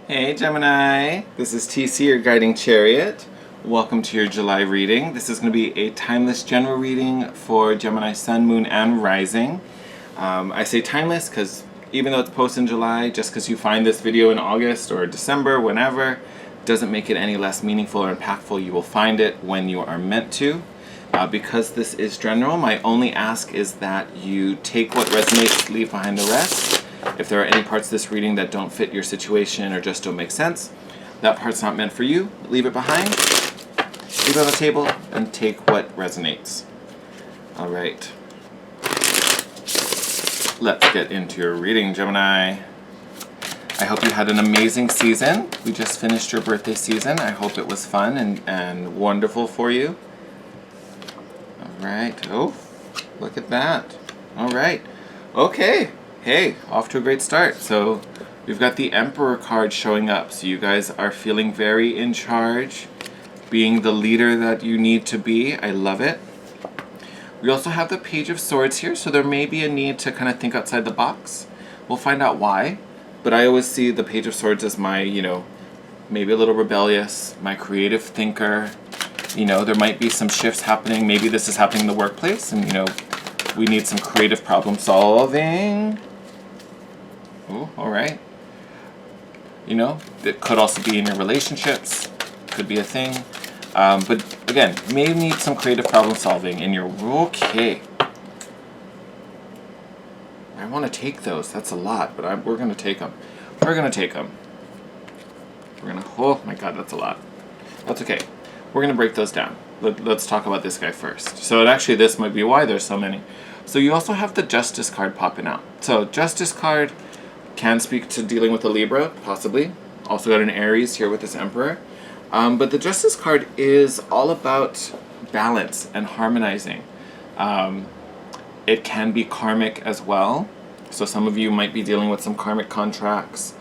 Hey Gemini, this is TC, your guiding chariot. Welcome to your July reading. This is going to be a timeless general reading for Gemini Sun, Moon, and Rising. I say timeless because even though it's posted in July, just because you find this video in August or December, whenever, doesn't make it any less meaningful or impactful. You will find it when you are meant to. Because this is general, my only ask is that you take what resonates, leave behind the rest. If there are any parts of this reading that don't fit your situation or just don't make sense, that part's not meant for you. Leave it behind, leave it on the table, and take what resonates. All right. Let's get into your reading, Gemini. I hope you had an amazing season. We just finished your birthday season. I hope it was fun and wonderful for you. All right. Oh, look at that. All right. Okay. Hey, off to a great start. So we've got the Emperor card showing up. So you guys are feeling very in charge, being the leader that you need to be. I love it. We also have the Page of Swords here, so there may be a need to kind of think outside the box. We'll find out why. But I always see the Page of Swords as my, maybe a little rebellious, my creative thinker. There might be some shifts happening. Maybe this is happening in the workplace, and, we need some creative problem solving. Oh, all right. It could also be in your relationships. Could be a thing. But again, may need some creative problem solving in your... Okay. I want to take those. That's a lot, but we're going to take them. We're going to take them. Oh my god, that's a lot. That's okay. We're going to break those down. Let's talk about this guy first. So actually, this might be why there's so many. So you also have the Justice card popping out. So Justice card can speak to dealing with a Libra, possibly. Also got an Aries here with this Emperor. But the Justice card is all about balance and harmonizing. It can be karmic as well. So some of you might be dealing with some karmic contracts,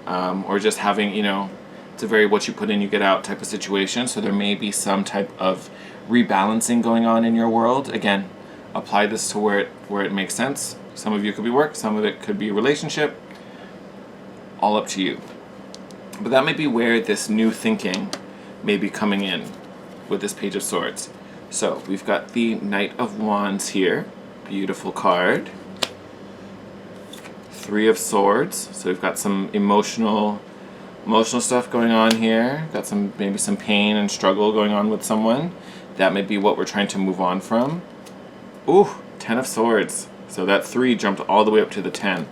or just having, it's a very what you put in, you get out type of situation. So there may be some type of rebalancing going on in your world. Again, apply this to where it makes sense. Some of you could be work, some of it could be relationship. All up to you. But that might be where this new thinking may be coming in with this Page of Swords. So we've got the Knight of Wands here. Beautiful card. Three of Swords. So we've got some emotional stuff going on here. Got maybe some pain and struggle going on with someone. That may be what we're trying to move on from. Ooh, 10 of Swords. So that 3 jumped all the way up to the 10.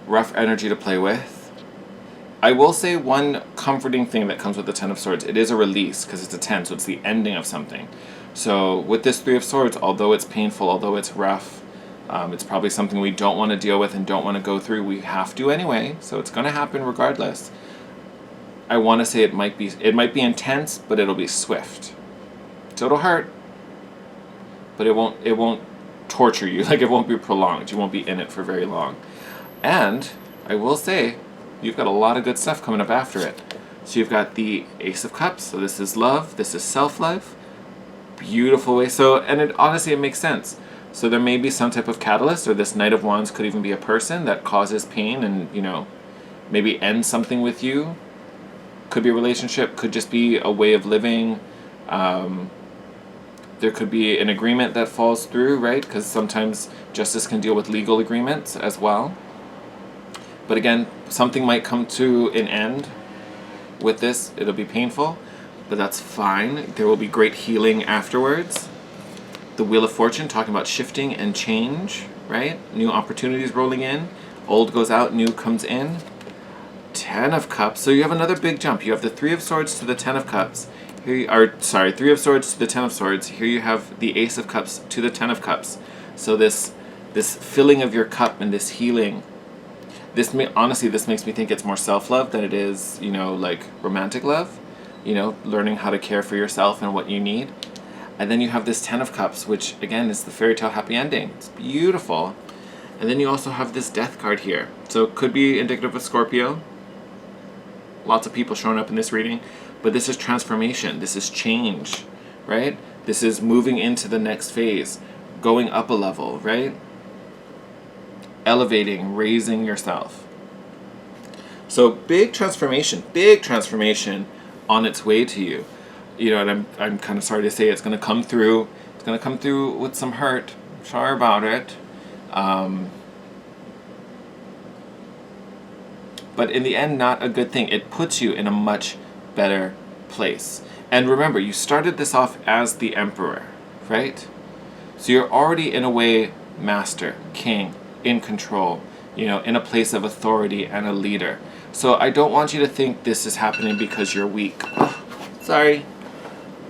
Rough energy to play with. I will say one comforting thing that comes with the 10 of Swords. It is a release because it's a 10, so it's the ending of something. So with this 3 of Swords, although it's painful, although it's rough, it's probably something we don't want to deal with and don't want to go through. We have to anyway, so it's going to happen regardless. I want to say it might be intense, but it'll be swift. So it'll hurt, but it won't torture you. Like, it won't be prolonged. You won't be in it for very long. And I will say, you've got a lot of good stuff coming up after it. So you've got the Ace of Cups. So this is love. This is self-love. Beautiful way. So, and honestly, it makes sense. So there may be some type of catalyst, or this Knight of Wands could even be a person that causes pain and, maybe ends something with you. Could be a relationship. Could just be a way of living. There could be an agreement that falls through, right? Because sometimes justice can deal with legal agreements as well. But again, something might come to an end with this. It'll be painful, but that's fine. There will be great healing afterwards. The Wheel of Fortune, talking about shifting and change, right? New opportunities rolling in. Old goes out, new comes in. 10 of Cups. So you have another big jump. You have the 3 of Swords to the 10 of Cups. Here you are, 3 of Swords to the 10 of Swords. Here you have the Ace of Cups to the 10 of Cups. So this filling of your cup and this healing. Honestly, this makes me think it's more self-love than it is, like romantic love. Learning how to care for yourself and what you need. And then you have this 10 of Cups, which again is the fairy tale happy ending. It's beautiful. And then you also have this Death card here. So it could be indicative of Scorpio. Lots of people showing up in this reading. But this is transformation. This is change, right? This is moving into the next phase. Going up a level, right? Elevating, raising yourself. So big transformation on its way to you. You know, and I'm kind of sorry to say it's going to come through. It's going to come through with some hurt. I'm sorry about it. But in the end, not a good thing. It puts you in a much better place. And remember, you started this off as the emperor, right? So you're already in a way master, king, in control, you know, in a place of authority and a leader. So I don't want you to think this is happening because you're weak. Oh, sorry.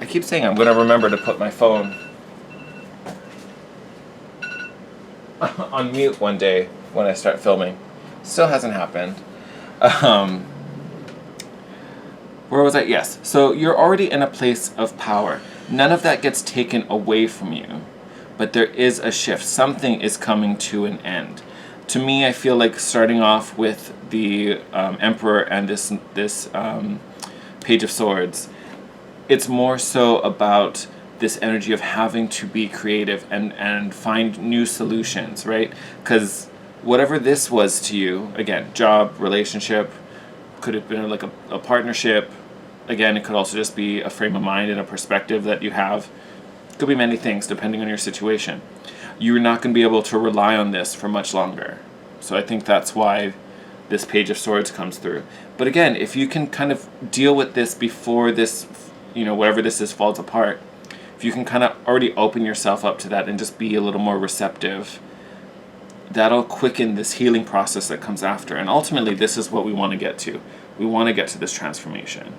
I keep saying I'm going to remember to put my phone on mute one day when I start filming. Still hasn't happened. Where was I? Yes. So you're already in a place of power. None of that gets taken away from you, but there is a shift. Something is coming to an end. To me, I feel like starting off with the Emperor and this Page of Swords, it's more so about this energy of having to be creative and find new solutions, right? Because whatever this was to you, again, job, relationship, could have been like a partnership. Again, it could also just be a frame of mind and a perspective that you have. It could be many things depending on your situation. You're not going to be able to rely on this for much longer. So I think that's why this Page of Swords comes through. But again, if you can kind of deal with this before this, you know, whatever this is falls apart, if you can kind of already open yourself up to that and just be a little more receptive, that'll quicken this healing process that comes after. And ultimately, this is what we want to get to. We want to get to this transformation,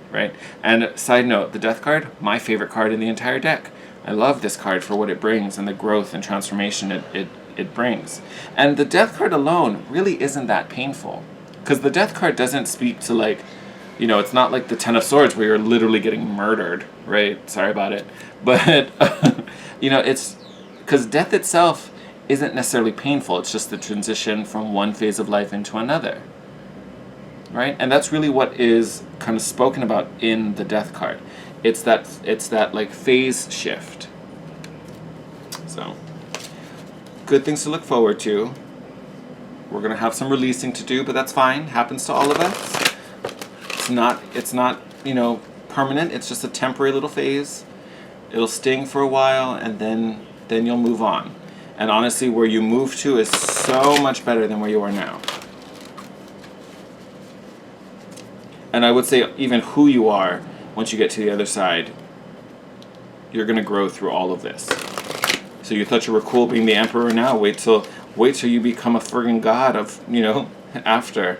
right? And side note, the Death card, my favorite card in the entire deck. I love this card for what it brings and the growth and transformation it brings. And the Death card alone really isn't that painful. Because the Death card doesn't speak to, like, you know, it's not like the Ten of Swords where you're literally getting murdered, right? Sorry about it. But, you know, it's because death itself isn't necessarily painful. It's just the transition from one phase of life into another, right? And that's really what is kind of spoken about in the Death card. It's that like phase shift. So, good things to look forward to. We're gonna have some releasing to do, but that's fine. Happens to all of us. It's not, you know, permanent. It's just a temporary little phase. It'll sting for a while, and then you'll move on. And honestly, where you move to is so much better than where you are now. And I would say even who you are, once you get to the other side, you're going to grow through all of this. So you thought you were cool being the emperor now. Wait till you become a friggin' god of, you know, after.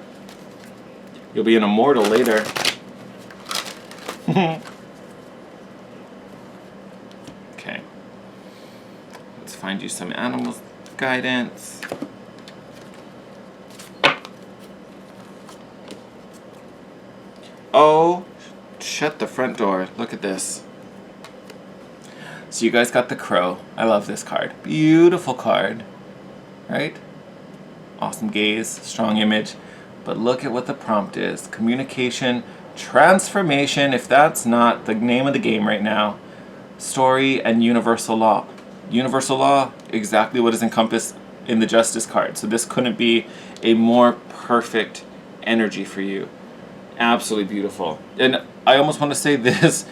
You'll be an immortal later. Okay. Let's find you some animal guidance. Oh, shut the front door. Look at this. So you guys got the crow. I love this card. Beautiful card. Right? Awesome gaze, strong image. But look at what the prompt is. Communication, transformation, if that's not the name of the game right now. Story and universal law. Universal law, exactly what is encompassed in the Justice card. So this couldn't be a more perfect energy for you. Absolutely beautiful. And I almost want to say this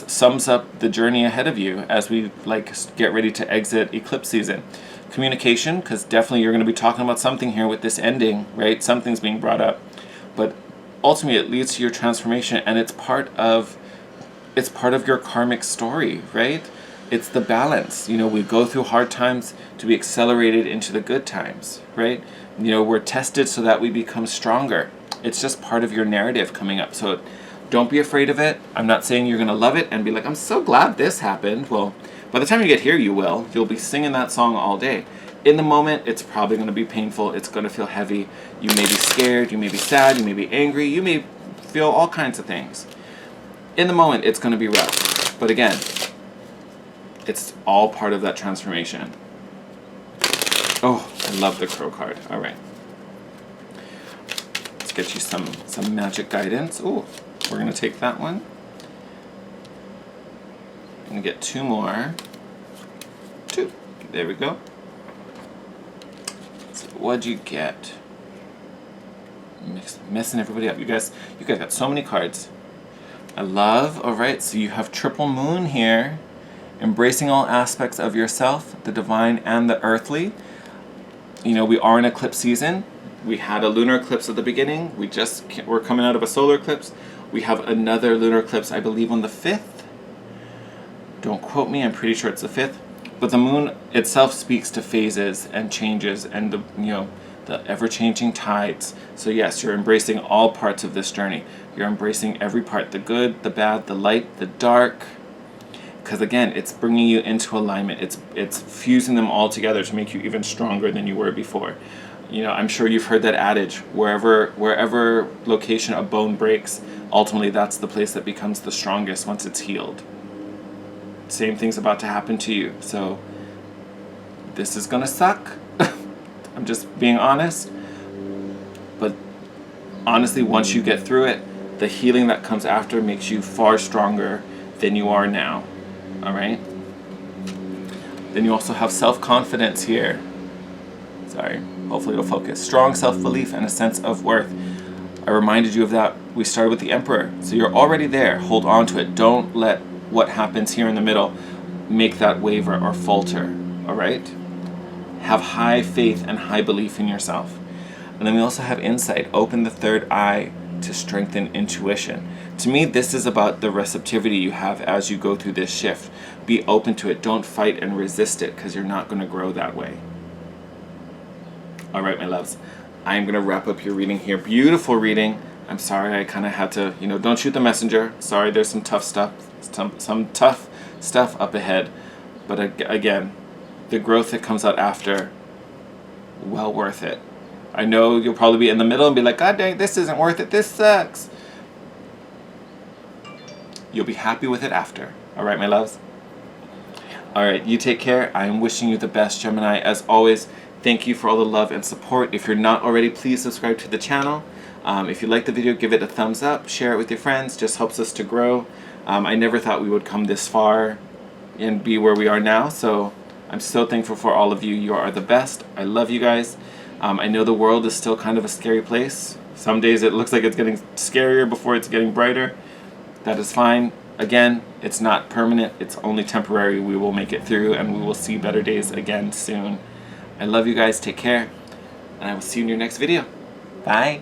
sums up the journey ahead of you as we get ready to exit eclipse season. Communication, because definitely you're going to be talking about something here with this ending, right? Something's being brought up. But ultimately it leads to your transformation, and it's part of your karmic story, right? It's the balance. You know, we go through hard times to be accelerated into the good times, right? You know, we're tested so that we become stronger. It's just part of your narrative coming up. So don't be afraid of it. I'm not saying you're going to love it and be like, I'm so glad this happened. Well, by the time you get here, you will. You'll be singing that song all day. In the moment, it's probably going to be painful. It's going to feel heavy. You may be scared. You may be sad. You may be angry. You may feel all kinds of things. In the moment, it's going to be rough. But again, it's all part of that transformation. Oh, I love the crow card. All right. Let's get you some magic guidance. Ooh, we're going to take that one. I'm going to get two more. Two. There we go. So what'd you get? Messing everybody up. You guys got so many cards. I love. All right, so you have triple moon here, embracing all aspects of yourself, the divine and the earthly. You know, we are in eclipse season. We had a lunar eclipse at the beginning. We're coming out of a solar eclipse. We have another lunar eclipse, I believe, on the 5th. Don't quote me, I'm pretty sure it's the 5th. But the moon itself speaks to phases and changes and the ever-changing tides. So yes, you're embracing all parts of this journey. You're embracing every part, the good, the bad, the light, the dark. Because again, it's bringing you into alignment. It's fusing them all together to make you even stronger than you were before. You know, I'm sure you've heard that adage, wherever location a bone breaks, ultimately that's the place that becomes the strongest once it's healed. Same thing's about to happen to you. So this is gonna suck. I'm just being honest. But honestly, once you get through it, the healing that comes after makes you far stronger than you are now. All right? Then you also have self-confidence here. Sorry, hopefully it'll focus. Strong self-belief and a sense of worth. I reminded you of that. We started with the Emperor. So you're already there. Hold on to it. Don't let what happens here in the middle make that waver or falter. All right? Have high faith and high belief in yourself. And then we also have insight. Open the third eye to strengthen intuition. To me, this is about the receptivity you have as you go through this shift. Be open to it. Don't fight and resist it, because you're not going to grow that way. All right, my loves. I'm going to wrap up your reading here. Beautiful reading. I'm sorry I kind of had to, don't shoot the messenger. Sorry, there's some tough stuff. Some tough stuff up ahead. But again, the growth that comes out after, well worth it. I know you'll probably be in the middle and be like, God dang, this isn't worth it. This sucks. You'll be happy with it after. All right, my loves? All right, you take care. I am wishing you the best, Gemini. As always, thank you for all the love and support. If you're not already, please subscribe to the channel. If you like the video, give it a thumbs up. Share it with your friends. Just helps us to grow. I never thought we would come this far and be where we are now. So I'm so thankful for all of you. You are the best. I love you guys. I know the world is still kind of a scary place. Some days it looks like it's getting scarier before it's getting brighter. That is fine. Again, it's not permanent. It's only temporary. We will make it through and we will see better days again soon. I love you guys. Take care. And I will see you in your next video. Bye.